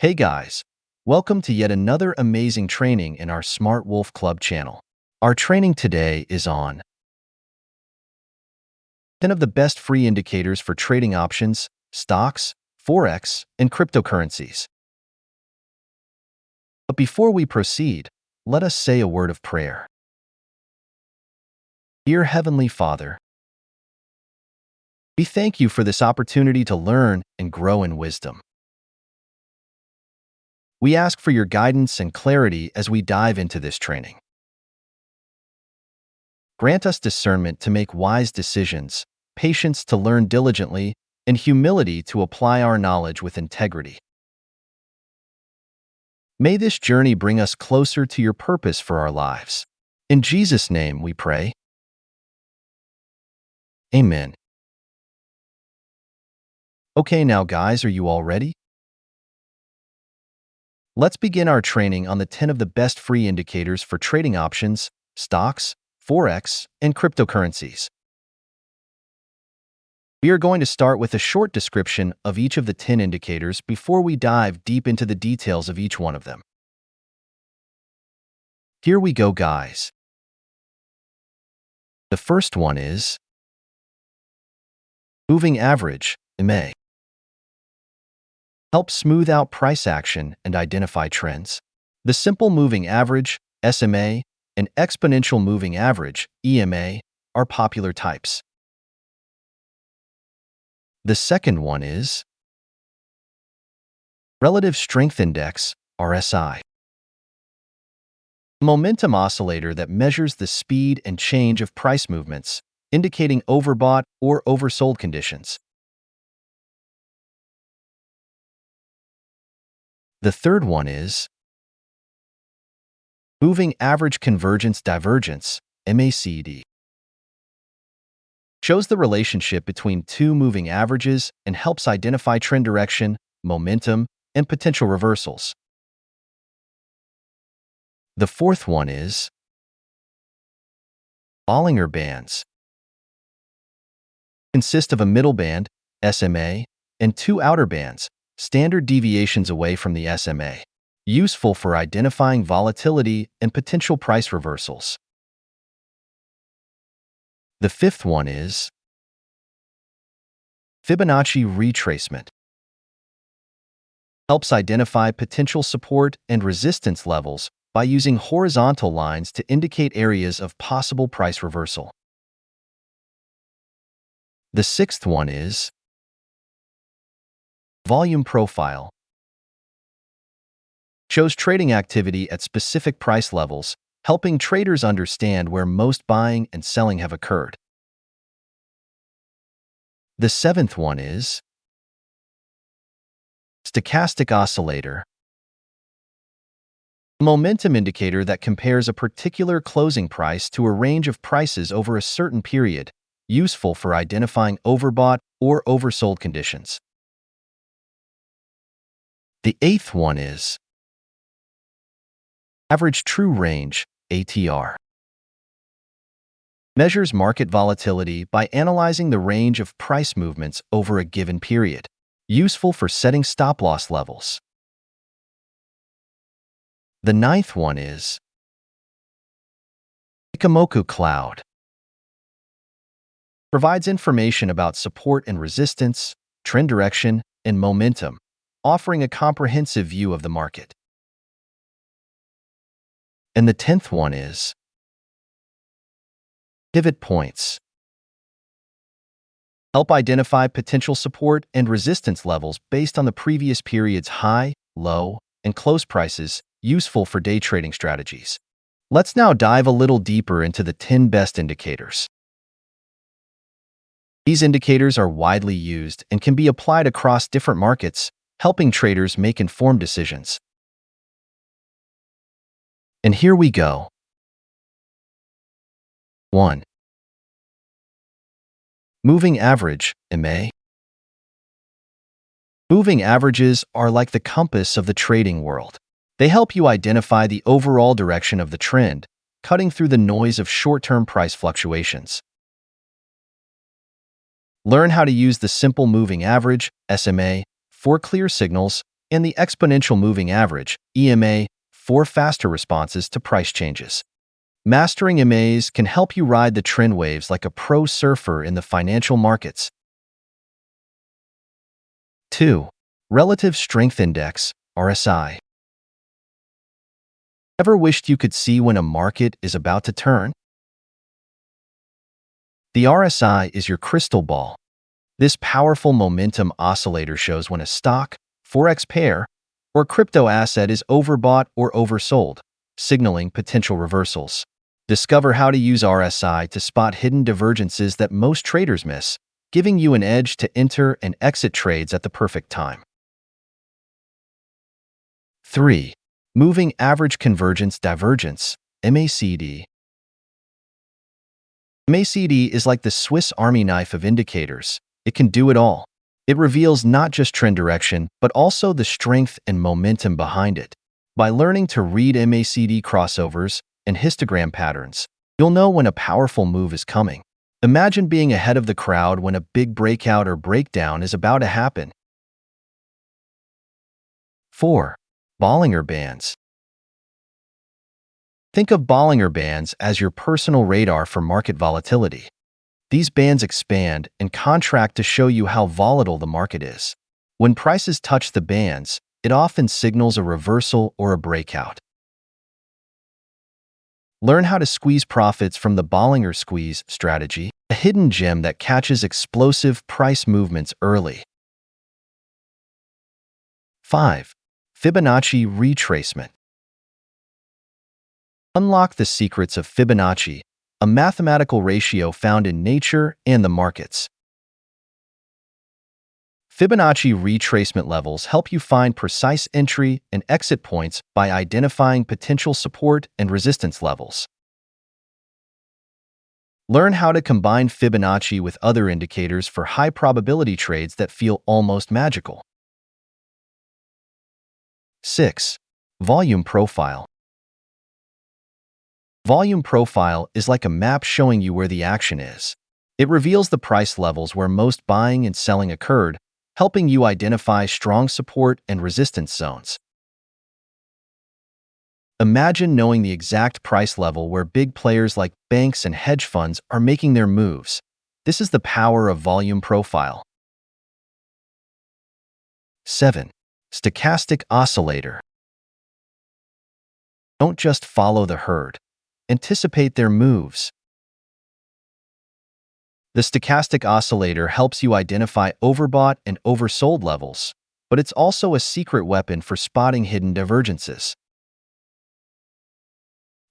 Hey guys, welcome to yet another amazing training in our Smart Wolf Club channel. Our training today is on 10 of the best free indicators for trading options, stocks, Forex, and cryptocurrencies. But before we proceed, let us say a word of prayer. Dear Heavenly Father, we thank you for this opportunity to learn and grow in wisdom. We ask for your guidance and clarity as we dive into this training. Grant us discernment to make wise decisions, patience to learn diligently, and humility to apply our knowledge with integrity. May this journey bring us closer to your purpose for our lives. In Jesus' name we pray. Amen. Okay, now guys, are you all ready? Let's begin our training on the 10 of the best free indicators for trading options, stocks, Forex, and cryptocurrencies. We are going to start with a short description of each of the 10 indicators before we dive deep into the details of each one of them. Here we go, guys. The first one is Moving Average, MA. Helps smooth out price action and identify trends. The Simple Moving Average, SMA, and Exponential Moving Average, EMA, are popular types. The second one is Relative Strength Index, RSI. A momentum oscillator that measures the speed and change of price movements, indicating overbought or oversold conditions. The third one is Moving Average Convergence Divergence, MACD. Shows the relationship between two moving averages and helps identify trend direction, momentum, and potential reversals. The fourth one is Bollinger Bands. Consist of a middle band, SMA, and two outer bands, standard deviations away from the SMA. Useful for identifying volatility and potential price reversals. The fifth one is Fibonacci retracement. Helps identify potential support and resistance levels by using horizontal lines to indicate areas of possible price reversal. The sixth one is Volume Profile. Shows trading activity at specific price levels, helping traders understand where most buying and selling have occurred. The seventh one is Stochastic Oscillator. A momentum indicator that compares a particular closing price to a range of prices over a certain period, useful for identifying overbought or oversold conditions. The eighth one is Average True Range, ATR. Measures market volatility by analyzing the range of price movements over a given period. Useful for setting stop-loss levels. The ninth one is Ichimoku Cloud. Provides information about support and resistance, trend direction, and momentum, offering a comprehensive view of the market. And the 10th one is Pivot Points. Help identify potential support and resistance levels based on the previous period's high, low, and close prices, useful for day trading strategies. Let's now dive a little deeper into the 10 best indicators. These indicators are widely used and can be applied across different markets, helping traders make informed decisions. And here we go. 1. Moving Average, MA. Moving averages are like the compass of the trading world. They help you identify the overall direction of the trend, cutting through the noise of short-term price fluctuations. Learn how to use the Simple Moving Average, SMA, for clear signals, and the Exponential Moving Average, EMA, for faster responses to price changes. Mastering EMAs can help you ride the trend waves like a pro surfer in the financial markets. 2. Relative Strength Index, RSI. Ever wished you could see when a market is about to turn? The RSI is your crystal ball. This powerful momentum oscillator shows when a stock, Forex pair, or crypto asset is overbought or oversold, signaling potential reversals. Discover how to use RSI to spot hidden divergences that most traders miss, giving you an edge to enter and exit trades at the perfect time. 3. Moving Average Convergence Divergence, MACD. MACD is like the Swiss Army knife of indicators. It can do it all. It reveals not just trend direction, but also the strength and momentum behind it. By learning to read MACD crossovers and histogram patterns, you'll know when a powerful move is coming. Imagine being ahead of the crowd when a big breakout or breakdown is about to happen. 4. Bollinger Bands. Think of Bollinger Bands as your personal radar for market volatility. These bands expand and contract to show you how volatile the market is. When prices touch the bands, it often signals a reversal or a breakout. Learn how to squeeze profits from the Bollinger Squeeze strategy, a hidden gem that catches explosive price movements early. 5. Fibonacci Retracement. Unlock the secrets of Fibonacci, a mathematical ratio found in nature and the markets. Fibonacci retracement levels help you find precise entry and exit points by identifying potential support and resistance levels. Learn how to combine Fibonacci with other indicators for high-probability trades that feel almost magical. 6. Volume Profile. Volume Profile is like a map showing you where the action is. It reveals the price levels where most buying and selling occurred, helping you identify strong support and resistance zones. Imagine knowing the exact price level where big players like banks and hedge funds are making their moves. This is the power of Volume Profile. 7. Stochastic Oscillator. Don't just follow the herd. Anticipate their moves. The stochastic oscillator helps you identify overbought and oversold levels, but it's also a secret weapon for spotting hidden divergences.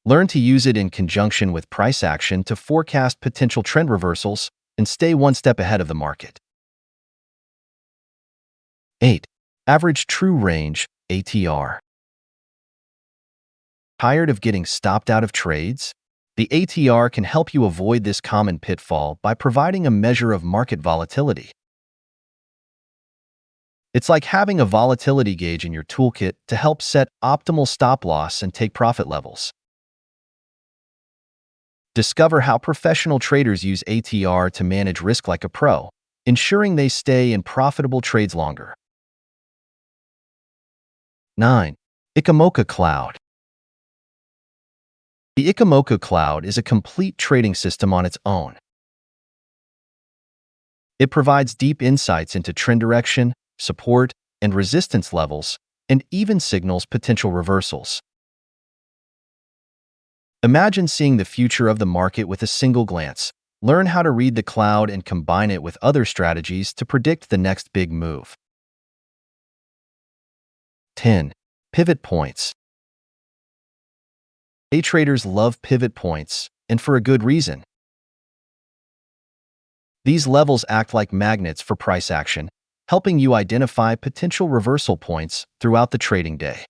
Learn to use it in conjunction with price action to forecast potential trend reversals and stay one step ahead of the market. 8. Average True Range, ATR. Tired of getting stopped out of trades? The ATR can help you avoid this common pitfall by providing a measure of market volatility. It's like having a volatility gauge in your toolkit to help set optimal stop loss and take profit levels. Discover how professional traders use ATR to manage risk like a pro, ensuring they stay in profitable trades longer. 9. Ichimoku Cloud. The Ichimoku Cloud is a complete trading system on its own. It provides deep insights into trend direction, support, and resistance levels, and even signals potential reversals. Imagine seeing the future of the market with a single glance. Learn how to read the cloud and combine it with other strategies to predict the next big move. 10. Pivot Points. Day traders love pivot points, and for a good reason. These levels act like magnets for price action, helping you identify potential reversal points throughout the trading day.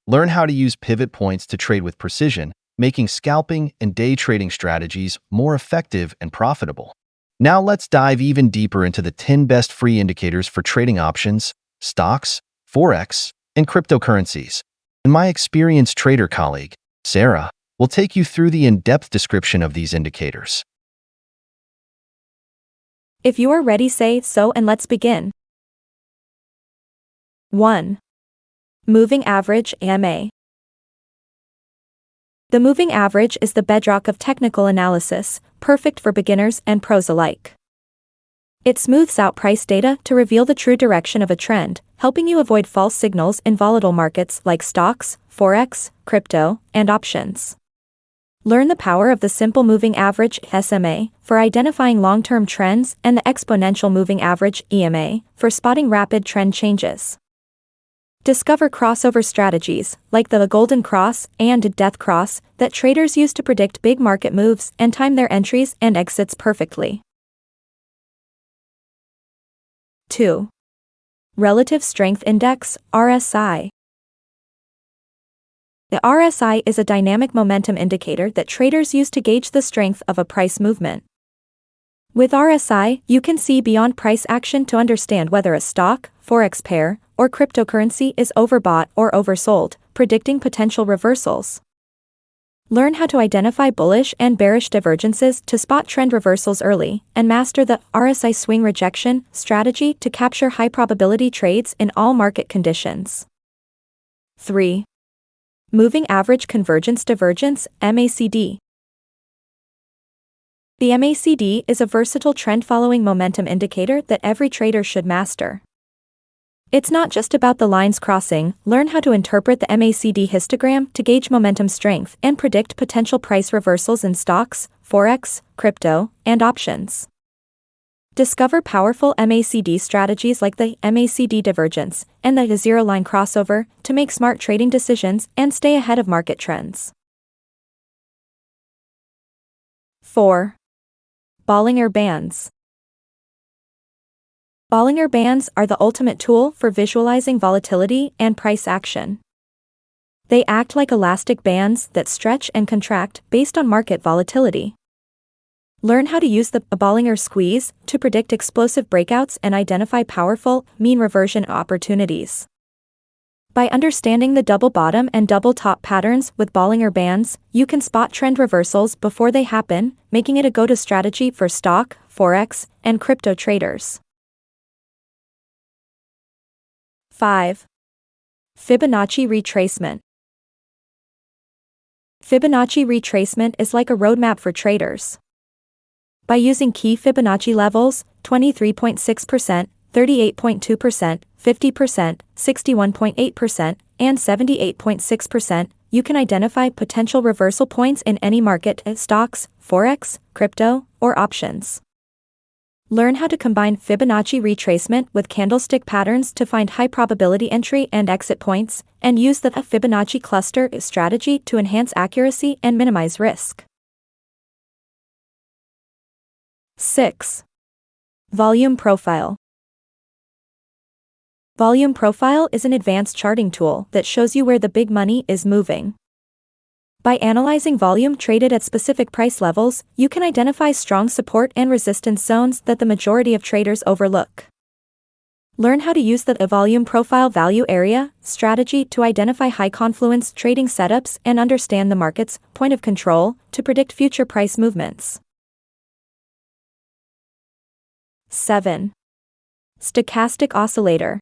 Learn how to use pivot points to trade with precision, making scalping and day trading strategies more effective and profitable. Now let's dive even deeper into the 10 best free indicators for trading options, stocks, Forex, and cryptocurrencies. And my experienced trader colleague, Sarah, will take you through the in-depth description of these indicators. If you are ready, say so and let's begin. 1. Moving Average (MA). The moving average is the bedrock of technical analysis, perfect for beginners and pros alike. It smooths out price data to reveal the true direction of a trend, helping you avoid false signals in volatile markets like stocks, Forex, crypto, and options. Learn the power of the simple moving average (SMA) for identifying long-term trends and the exponential moving average (EMA) for spotting rapid trend changes. Discover crossover strategies, like the golden cross and death cross, that traders use to predict big market moves and time their entries and exits perfectly. 2. Relative Strength Index, RSI. The RSI is a dynamic momentum indicator that traders use to gauge the strength of a price movement. With RSI, you can see beyond price action to understand whether a stock, Forex pair, or cryptocurrency is overbought or oversold, predicting potential reversals. Learn how to identify bullish and bearish divergences to spot trend reversals early, and master the RSI swing rejection strategy to capture high-probability trades in all market conditions. 3. Moving Average Convergence Divergence, MACD. The MACD is a versatile trend-following momentum indicator that every trader should master. It's not just about the lines crossing. Learn how to interpret the MACD histogram to gauge momentum strength and predict potential price reversals in stocks, Forex, crypto, and options. Discover powerful MACD strategies like the MACD divergence and the zero-line crossover to make smart trading decisions and stay ahead of market trends. 4. Bollinger Bands. Bollinger Bands are the ultimate tool for visualizing volatility and price action. They act like elastic bands that stretch and contract based on market volatility. Learn how to use the Bollinger Squeeze to predict explosive breakouts and identify powerful, mean reversion opportunities. By understanding the double bottom and double top patterns with Bollinger Bands, you can spot trend reversals before they happen, making it a go-to strategy for stock, Forex, and crypto traders. 5. Fibonacci Retracement. Fibonacci retracement is like a roadmap for traders. By using key Fibonacci levels, 23.6%, 38.2%, 50%, 61.8%, and 78.6%, you can identify potential reversal points in any market as stocks, Forex, crypto, or options. Learn how to combine Fibonacci retracement with candlestick patterns to find high-probability entry and exit points, and use the Fibonacci cluster strategy to enhance accuracy and minimize risk. 6. Volume Profile. Volume Profile is an advanced charting tool that shows you where the big money is moving. By analyzing volume traded at specific price levels, you can identify strong support and resistance zones that the majority of traders overlook. Learn how to use the volume profile value area strategy to identify high-confluence trading setups and understand the market's point of control to predict future price movements. 7. Stochastic Oscillator.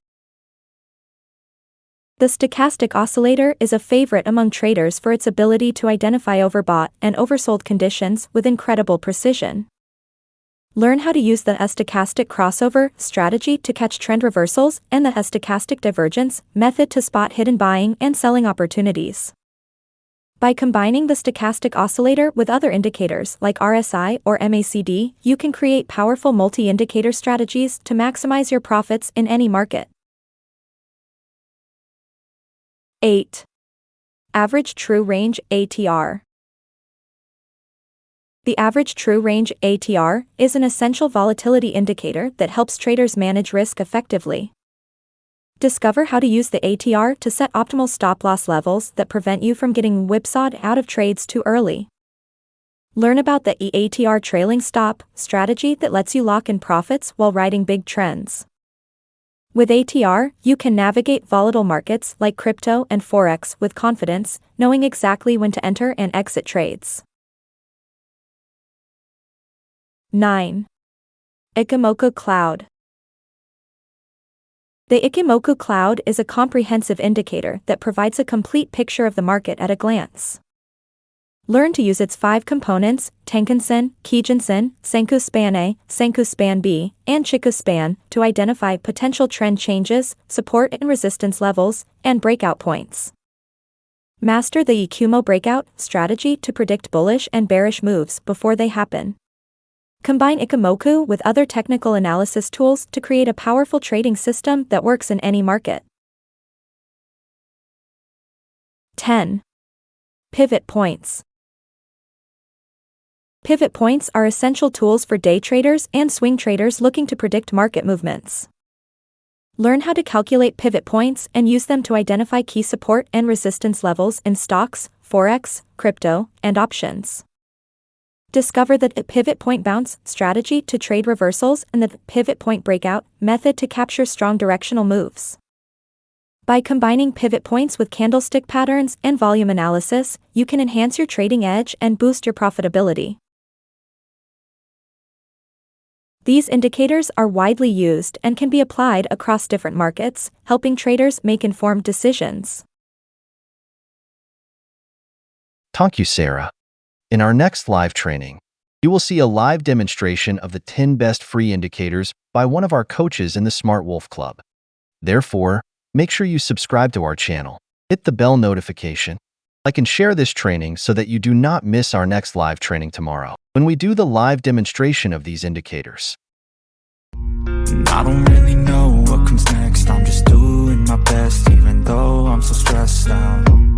The stochastic oscillator is a favorite among traders for its ability to identify overbought and oversold conditions with incredible precision. Learn how to use the stochastic crossover strategy to catch trend reversals and the stochastic divergence method to spot hidden buying and selling opportunities. By combining the stochastic oscillator with other indicators like RSI or MACD, you can create powerful multi-indicator strategies to maximize your profits in any market. 8. Average True Range ATR. The Average True Range ATR is an essential volatility indicator that helps traders manage risk effectively. Discover how to use the ATR to set optimal stop-loss levels that prevent you from getting whipsawed out of trades too early. Learn about the ATR trailing stop strategy that lets you lock in profits while riding big trends. With ATR, you can navigate volatile markets like crypto and Forex with confidence, knowing exactly when to enter and exit trades. 9. Ichimoku Cloud. The Ikimoku cloud is a comprehensive indicator that provides a complete picture of the market at a glance. Learn to use its 5 components, Tenkan-sen, Kijun-sen, Senkou-span A, Senkou-span B, and Chikou-span, to identify potential trend changes, support and resistance levels, and breakout points. Master the Ikimo breakout strategy to predict bullish and bearish moves before they happen. Combine Ikimoku with other technical analysis tools to create a powerful trading system that works in any market. 10. Pivot points. Pivot points are essential tools for day traders and swing traders looking to predict market movements. Learn how to calculate pivot points and use them to identify key support and resistance levels in stocks, Forex, crypto, and options. Discover the pivot point bounce strategy to trade reversals and the pivot point breakout method to capture strong directional moves. By combining pivot points with candlestick patterns and volume analysis, you can enhance your trading edge and boost your profitability. These indicators are widely used and can be applied across different markets, helping traders make informed decisions. Thank you, Sarah. In our next live training, you will see a live demonstration of the 10 best free indicators by one of our coaches in the Smart Wolf Club. Therefore, make sure you subscribe to our channel, hit the bell notification, like and share this training so that you do not miss our next live training tomorrow, when we do the live demonstration of these indicators. I don't really know what comes next, I'm just doing my best, even though I'm so stressed out.